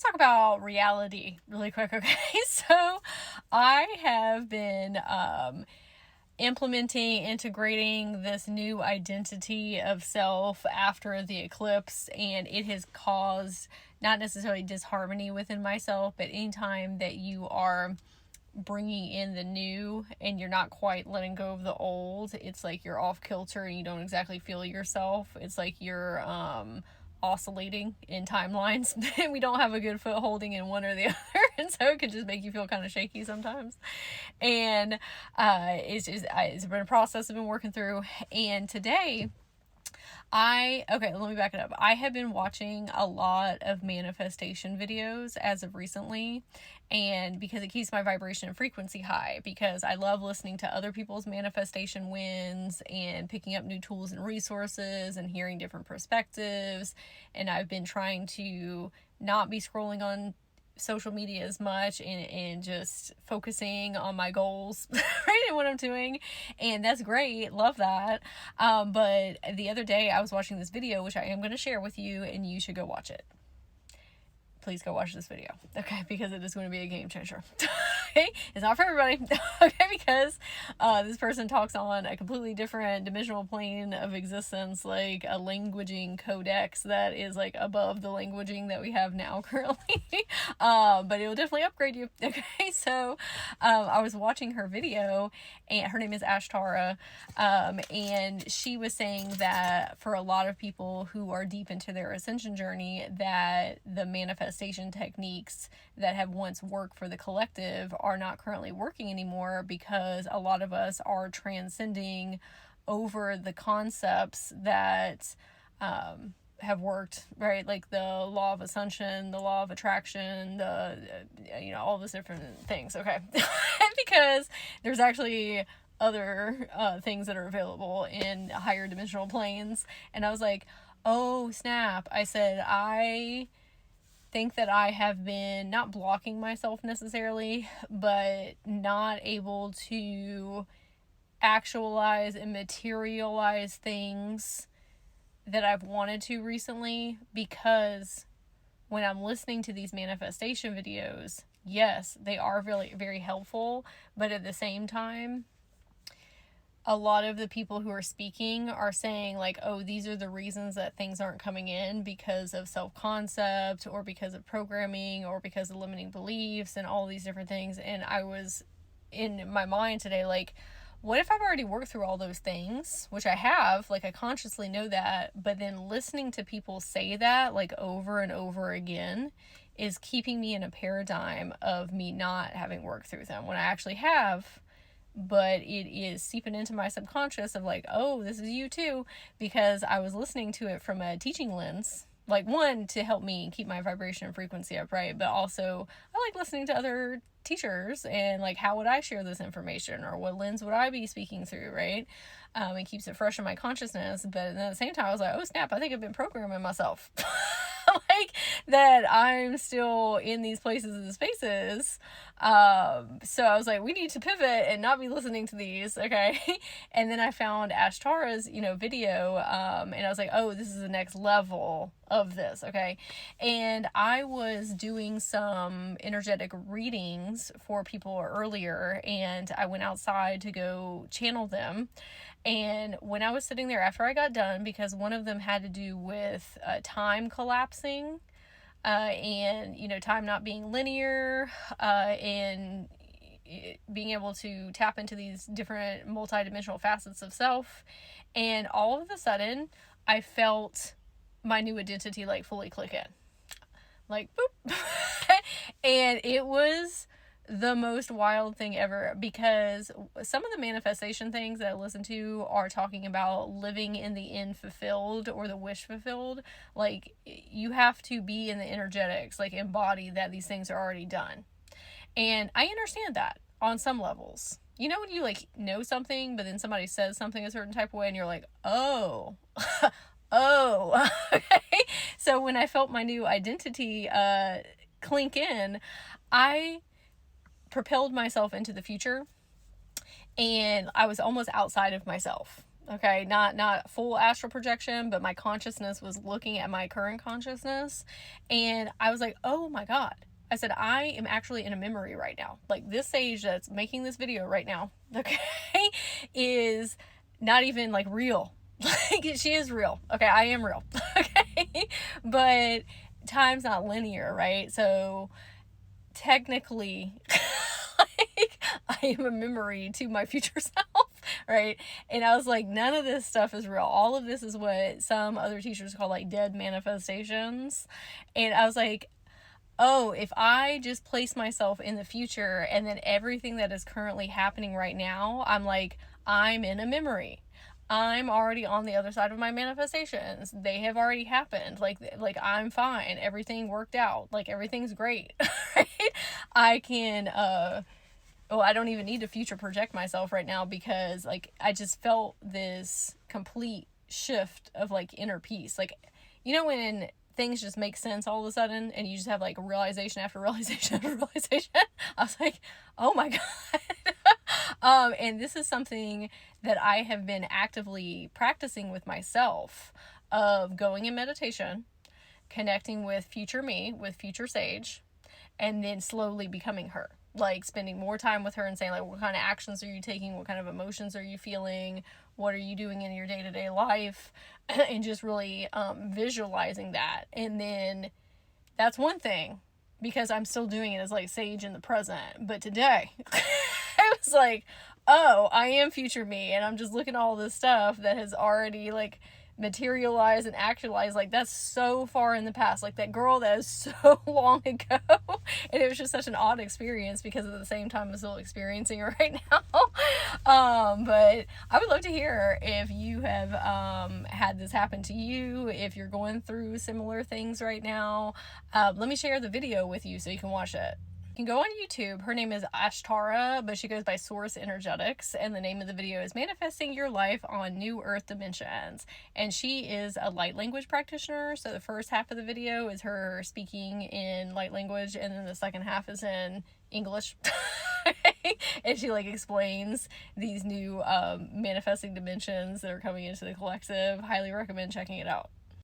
Talk about reality really quick, okay? So I have been implementing, integrating this new identity of self after the eclipse, and it has caused not necessarily disharmony within myself, but anytime that you are bringing in the new and you're not quite letting go of the old, it's like you're off kilter and you don't exactly feel yourself. It's like you're oscillating in timelines and we don't have a good foot holding in one or the other, and so it can just make you feel kind of shaky sometimes. And it's been a process I've been working through. And today okay, let me back it up. I have been watching a lot of manifestation videos as of recently, and because it keeps my vibration and frequency high, because I love listening to other people's manifestation wins and picking up new tools and resources and hearing different perspectives. And I've been trying to not be scrolling on social media as much, and just focusing on my goals, right, and what I'm doing. And that's great, love that. But the other day I was watching this video, which I am going to share with you, and you should go watch it. Please go watch this video, okay, because it is going to be a game changer. Okay, it's not for everybody, okay, because this person talks on a completely different dimensional plane of existence, like a languaging codex that is like above the languaging that we have now currently. But it will definitely upgrade you. Okay, so I was watching her video, and her name is Ashtara, and she was saying that for a lot of people who are deep into their ascension journey, that the manifestation techniques that have once worked for the collective are not currently working anymore, because a lot of us are transcending over the concepts that have worked, right? Like the law of assumption, the law of attraction, all those different things, okay? Because there's actually other things that are available in higher dimensional planes. And I was like, oh snap. I said, I think that I have been not blocking myself necessarily, but not able to actualize and materialize things that I've wanted to recently, because when I'm listening to these manifestation videos, yes, they are really very helpful, but at the same time, a lot of the people who are speaking are saying like, oh, these are the reasons that things aren't coming in, because of self-concept or because of programming or because of limiting beliefs and all these different things. And I was in my mind today like, what if I've already worked through all those things, which I have, like I consciously know that, but then listening to people say that like over and over again is keeping me in a paradigm of me not having worked through them when I actually have. But it is seeping into my subconscious of like, oh, this is you too, because I was listening to it from a teaching lens, like, one, to help me keep my vibration and frequency up, right? But also I like listening to other teachers and like, how would I share this information, or what lens would I be speaking through, right? It keeps it fresh in my consciousness. But at the same time I was like, oh snap, I think I've been programming myself like that I'm still in these places and spaces. So I was like, we need to pivot and not be listening to these, okay? And then I found Ashtara's, video, and I was like, oh, this is the next level of this, okay? And I was doing some energetic readings for people earlier, and I went outside to go channel them. And when I was sitting there after I got done, because one of them had to do with time collapsing, and time not being linear, and being able to tap into these different multidimensional facets of self. And all of a sudden I felt my new identity like fully click in, like boop. And it was the most wild thing ever, because some of the manifestation things that I listen to are talking about living in the end fulfilled or the wish fulfilled. Like, you have to be in the energetics, like embody that these things are already done. And I understand that on some levels. When you like know something, but then somebody says something a certain type of way and you're like, oh, oh, okay. So when I felt my new identity clink in, I propelled myself into the future, and I was almost outside of myself. Okay, not full astral projection, but my consciousness was looking at my current consciousness, and I was like, oh my God. I said, I am actually in a memory right now. Like, this Sage that's making this video right now, okay, is not even like real. Like, she is real. Okay, I am real. Okay, but time's not linear, right? So technically, like, I am a memory to my future self, right? And I was like, none of this stuff is real. All of this is what some other teachers call like dead manifestations. And I was like, oh, if I just place myself in the future and then everything that is currently happening right now, I'm like, I'm in a memory. I'm already on the other side of my manifestations. They have already happened. Like I'm fine. Everything worked out. Like, everything's great. Right? I can I don't even need to future project myself right now, because like I just felt this complete shift of like inner peace. Like, you know, when things just make sense all of a sudden and you just have like realization after realization after realization. I was like, oh my God. And this is something that I have been actively practicing with myself, of going in meditation, connecting with future me, with future Sage, and then slowly becoming her. Like, spending more time with her and saying, like, what kind of actions are you taking? What kind of emotions are you feeling? What are you doing in your day-to-day life? And just really visualizing that. And then that's one thing, because I'm still doing it as like Sage in the present. But today, I was like, oh, I am future me. And I'm just looking at all this stuff that has already like materialized and actualized. Like, that's so far in the past. Like, that girl, that is so long ago. And it was just such an odd experience, because at the same time I'm still experiencing it right now. But I would love to hear if you have had this happen to you, if you're going through similar things right now. Let me share the video with you so you can watch it. You can go on YouTube. Her name is Ashtara, but she goes by Source Energetics, and the name of the video is Manifesting Your Life on New Earth Dimensions. And she is a light language practitioner, so the first half of the video is her speaking in light language, and then the second half is in English. And she like explains these new manifesting dimensions that are coming into the collective. Highly recommend checking it out.